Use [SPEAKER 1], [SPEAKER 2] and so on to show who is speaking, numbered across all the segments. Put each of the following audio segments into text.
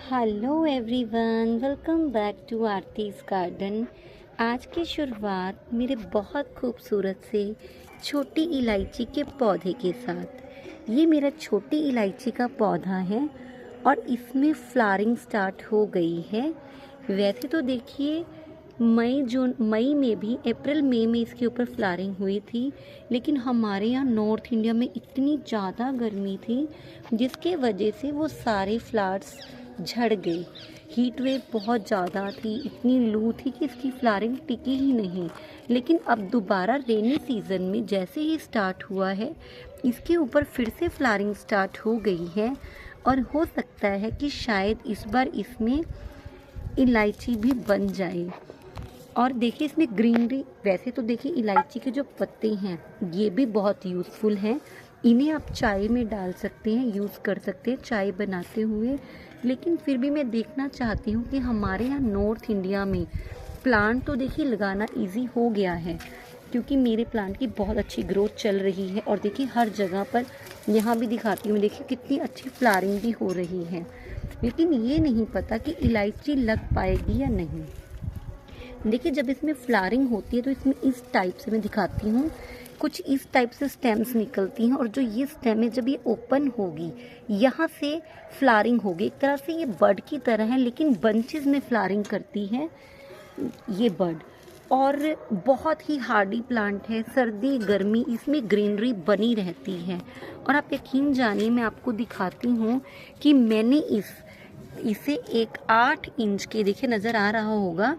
[SPEAKER 1] Hello everyone, welcome back to Aarti's garden. आज की शुरुआत मेरे बहुत खूबसूरत से छोटी इलायची के पौधे के साथ। ये मेरा छोटी इलायची का पौधा है और इसमें फ्लावरिंग स्टार्ट हो गई है। वैसे तो देखिए मई में भी अप्रैल मई में इसके ऊपर फ्लावरिंग हुई थी, लेकिन हमारे यहाँ नॉर्थ इंडिया में इतनी ज़्यादा गर्मी थी जिसके वजह से वो सारे फ्लावर्स झड़ गई। हीट वेव बहुत ज़्यादा थी, इतनी लू थी कि इसकी फ्लावरिंग टिकी ही नहीं। लेकिन अब दोबारा रेनी सीज़न में जैसे ही स्टार्ट हुआ है, इसके ऊपर फिर से फ्लावरिंग स्टार्ट हो गई है और हो सकता है कि शायद इस बार इसमें इलायची भी बन जाए। और देखिए इसमें ग्रीनरी, वैसे तो देखिए इलायची के जो पत्ते हैं ये भी बहुत यूज़फुल हैं। इन्हें आप चाय में डाल सकते हैं, यूज़ कर सकते हैं चाय बनाते हुए। लेकिन फिर भी मैं देखना चाहती हूँ कि हमारे यहाँ नॉर्थ इंडिया में प्लांट तो देखिए लगाना इजी हो गया है, क्योंकि मेरे प्लांट की बहुत अच्छी ग्रोथ चल रही है। और देखिए हर जगह पर, यहाँ भी दिखाती हूँ, देखिए कितनी अच्छी फ्लावरिंग भी हो रही है। लेकिन ये नहीं पता कि इलायची लग पाएगी या नहीं। देखिए जब इसमें फ्लावरिंग होती है तो इसमें इस टाइप से मैं दिखाती हूँ, कुछ इस टाइप से स्टेम्स निकलती हैं और जो ये स्टेम है जब ये ओपन होगी यहाँ से फ्लावरिंग होगी। एक तरह से ये बर्ड की तरह है, लेकिन बंचेस में फ्लावरिंग करती है ये बर्ड। और बहुत ही हार्डी प्लांट है, सर्दी गर्मी इसमें ग्रीनरी बनी रहती है। और आप यकीन जानिए, मैं आपको दिखाती हूँ कि मैंने इसे एक 8 इंच के, देखिए नज़र आ रहा होगा,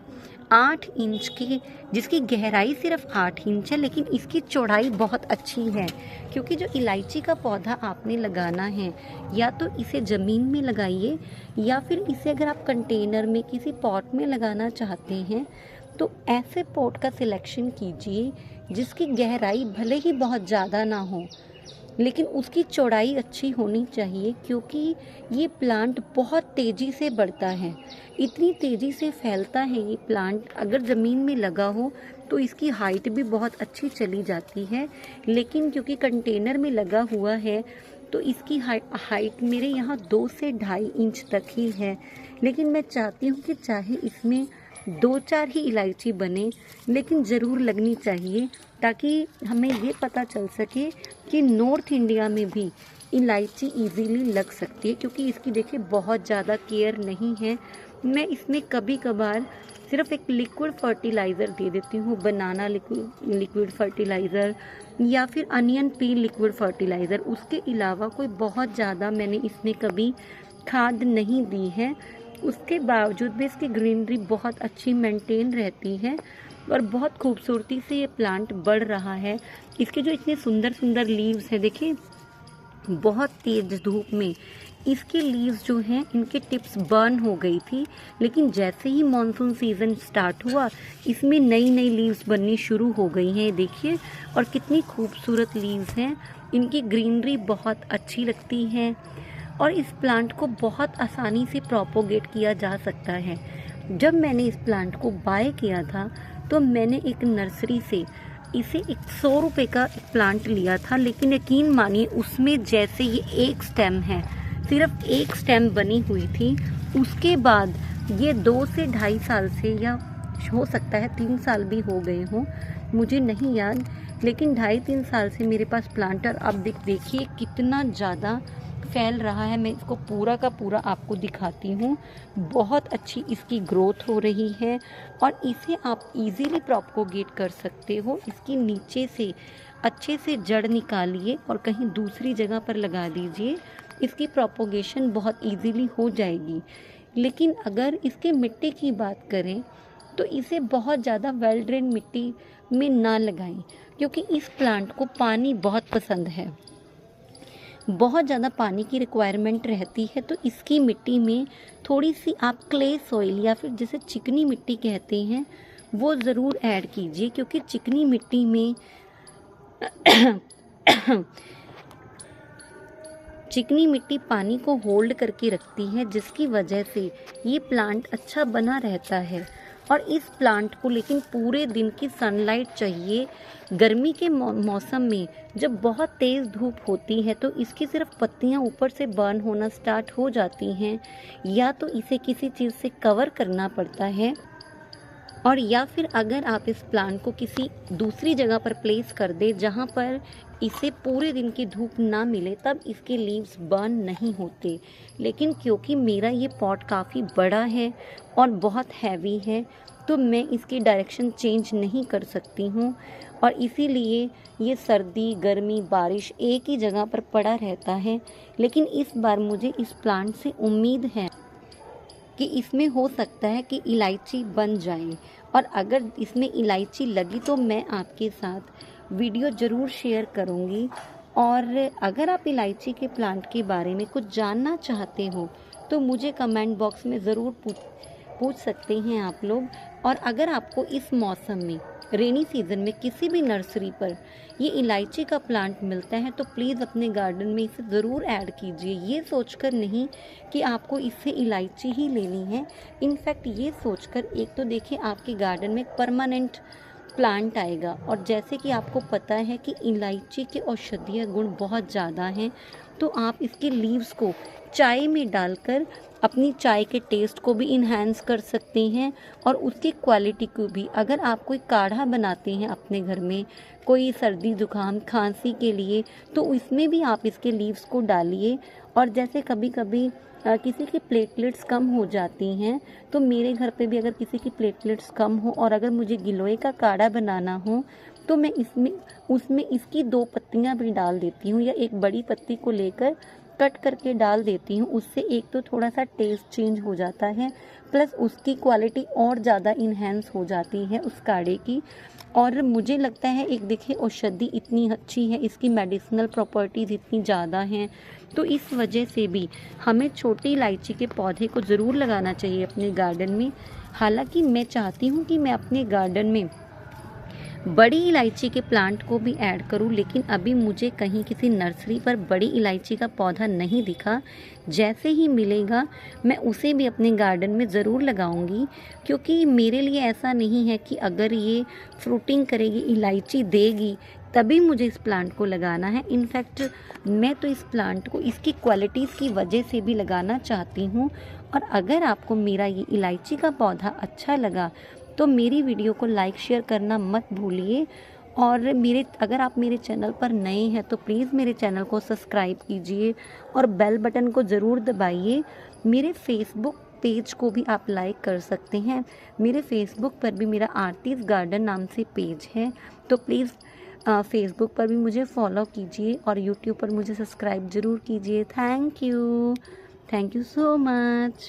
[SPEAKER 1] 8 इंच की, जिसकी गहराई सिर्फ 8 इंच है, लेकिन इसकी चौड़ाई बहुत अच्छी है। क्योंकि जो इलायची का पौधा आपने लगाना है, या तो इसे ज़मीन में लगाइए, या फिर इसे अगर आप कंटेनर में किसी पॉट में लगाना चाहते हैं तो ऐसे पॉट का सिलेक्शन कीजिए जिसकी गहराई भले ही बहुत ज़्यादा ना हो, लेकिन उसकी चौड़ाई अच्छी होनी चाहिए। क्योंकि ये प्लांट बहुत तेज़ी से बढ़ता है, इतनी तेज़ी से फैलता है ये प्लांट। अगर ज़मीन में लगा हो तो इसकी हाइट भी बहुत अच्छी चली जाती है, लेकिन क्योंकि कंटेनर में लगा हुआ है तो इसकी हाइट मेरे यहाँ 2 से 2.5 इंच तक ही है। लेकिन मैं चाहती हूँ कि चाहे इसमें 2-4 ही इलायची बने, लेकिन ज़रूर लगनी चाहिए, ताकि हमें ये पता चल सके कि नॉर्थ इंडिया में भी इलायची इजीली लग सकती है। क्योंकि इसकी देखिए बहुत ज़्यादा केयर नहीं है। मैं इसमें कभी कभार सिर्फ एक लिक्विड फर्टिलाइज़र दे देती हूँ, बनाना लिक्विड फर्टिलाइज़र या फिर अनियन पील लिक्विड फर्टिलाइज़र। उसके अलावा कोई बहुत ज़्यादा मैंने इसमें कभी खाद नहीं दी है। उसके बावजूद भी इसकी ग्रीनरी बहुत अच्छी मेंटेन रहती है और बहुत खूबसूरती से ये प्लांट बढ़ रहा है। इसके जो इतने सुंदर सुंदर लीव्स हैं, देखिए बहुत तेज़ धूप में इसके लीव्स जो हैं, इनके टिप्स बर्न हो गई थी, लेकिन जैसे ही मॉनसून सीज़न स्टार्ट हुआ इसमें नई नई लीव्स बननी शुरू हो गई हैं, देखिए। और कितनी खूबसूरत लीव्स हैं, इनकी ग्रीनरी बहुत अच्छी लगती है और इस प्लांट को बहुत आसानी से प्रोपोगेट किया जा सकता है। जब मैंने इस प्लांट को बाय किया था तो मैंने एक नर्सरी से इसे 100 रुपये का प्लांट लिया था, लेकिन यकीन मानिए उसमें जैसे ये एक स्टेम है, सिर्फ एक स्टेम बनी हुई थी। उसके बाद ये 2 से 2.5 साल से, या हो सकता है 3 साल भी हो गए हों, मुझे नहीं याद, लेकिन 2.5-3 साल से मेरे पास प्लांट। और अब देखिए कितना ज़्यादा फैल रहा है। मैं इसको पूरा का पूरा आपको दिखाती हूँ। बहुत अच्छी इसकी ग्रोथ हो रही है और इसे आप इजीली प्रोपोगेट कर सकते हो। इसकी नीचे से अच्छे से जड़ निकालिए और कहीं दूसरी जगह पर लगा दीजिए, इसकी प्रोपोगेशन बहुत इजीली हो जाएगी। लेकिन अगर इसके मिट्टी की बात करें तो इसे बहुत ज़्यादा वेल ड्रेन मिट्टी में ना लगाएं, क्योंकि इस प्लांट को पानी बहुत पसंद है, बहुत ज़्यादा पानी की रिक्वायरमेंट रहती है। तो इसकी मिट्टी में थोड़ी सी आप क्ले सॉइल, या फिर जिसे चिकनी मिट्टी कहते हैं, वो ज़रूर ऐड कीजिए। क्योंकि चिकनी मिट्टी में चिकनी मिट्टी पानी को होल्ड करके रखती है, जिसकी वजह से ये प्लांट अच्छा बना रहता है। और इस प्लांट को लेकिन पूरे दिन की सनलाइट चाहिए। गर्मी के मौसम में जब बहुत तेज़ धूप होती है तो इसकी सिर्फ पत्तियां ऊपर से बर्न होना स्टार्ट हो जाती हैं, या तो इसे किसी चीज़ से कवर करना पड़ता है, और या फिर अगर आप इस प्लांट को किसी दूसरी जगह पर प्लेस कर दे जहाँ पर इसे पूरे दिन की धूप ना मिले, तब इसके लीव्स बर्न नहीं होते। लेकिन क्योंकि मेरा ये पॉट काफ़ी बड़ा है और बहुत हैवी है, तो मैं इसकी डायरेक्शन चेंज नहीं कर सकती हूँ, और इसीलिए ये सर्दी गर्मी बारिश एक ही जगह पर पड़ा रहता है। लेकिन इस बार मुझे इस प्लांट से उम्मीद है कि इसमें हो सकता है कि इलायची बन जाए, और अगर इसमें इलायची लगी तो मैं आपके साथ वीडियो ज़रूर शेयर करूँगी। और अगर आप इलायची के प्लांट के बारे में कुछ जानना चाहते हो तो मुझे कमेंट बॉक्स में ज़रूर पूछ सकते हैं आप लोग। और अगर आपको इस मौसम में रेनी सीज़न में किसी भी नर्सरी पर ये इलायची का प्लांट मिलता है तो प्लीज़ अपने गार्डन में इसे ज़रूर ऐड कीजिए। ये सोचकर नहीं कि आपको इससे इलायची ही लेनी है, इनफैक्ट ये सोचकर एक तो देखिए आपके गार्डन में परमानेंट प्लांट आएगा। और जैसे कि आपको पता है कि इलायची के औषधीय गुण बहुत ज़्यादा हैं, तो आप इसके लीव्स को चाय में डालकर अपनी चाय के टेस्ट को भी इन्हांस कर सकते हैं और उसकी क्वालिटी को भी। अगर आप कोई काढ़ा बनाते हैं अपने घर में कोई सर्दी जुकाम खांसी के लिए, तो इसमें भी आप इसके लीव्स को डालिए। और जैसे कभी कभी किसी की प्लेटलेट्स कम हो जाती हैं, तो मेरे घर पे भी अगर किसी की प्लेटलेट्स कम हो और अगर मुझे गिलोय का काढ़ा बनाना हो तो मैं उसमें इसकी 2 पत्तियां भी डाल देती हूँ, या एक बड़ी पत्ती को लेकर कट करके डाल देती हूँ। उससे एक तो थोड़ा सा टेस्ट चेंज हो जाता है, प्लस उसकी क्वालिटी और ज़्यादा इन्हेंस हो जाती है उस काढ़े की। और मुझे लगता है एक देखिए औषधि इतनी अच्छी है, इसकी मेडिसिनल प्रॉपर्टीज़ इतनी ज़्यादा हैं, तो इस वजह से भी हमें छोटी इलायची के पौधे को ज़रूर लगाना चाहिए अपने गार्डन में। हालांकि मैं चाहती हूँ कि मैं अपने गार्डन में बड़ी इलायची के प्लांट को भी ऐड करूं, लेकिन अभी मुझे कहीं किसी नर्सरी पर बड़ी इलायची का पौधा नहीं दिखा। जैसे ही मिलेगा मैं उसे भी अपने गार्डन में ज़रूर लगाऊंगी, क्योंकि मेरे लिए ऐसा नहीं है कि अगर ये फ्रूटिंग करेगी इलायची देगी तभी मुझे इस प्लांट को लगाना है। इनफैक्ट मैं तो इस प्लांट को इसकी क्वालिटीज़ की वजह से भी लगाना चाहती हूँ। और अगर आपको मेरा ये इलायची का पौधा अच्छा लगा तो मेरी वीडियो को लाइक शेयर करना मत भूलिए। और अगर आप मेरे चैनल पर नए हैं तो प्लीज़ मेरे चैनल को सब्सक्राइब कीजिए और बेल बटन को ज़रूर दबाइए। मेरे फेसबुक पेज को भी आप लाइक कर सकते हैं। मेरे फेसबुक पर भी मेरा आरतीज़ गार्डन नाम से पेज है, तो प्लीज़ फेसबुक पर भी मुझे फॉलो कीजिए और यूट्यूब पर मुझे सब्सक्राइब ज़रूर कीजिए। Thank you so much.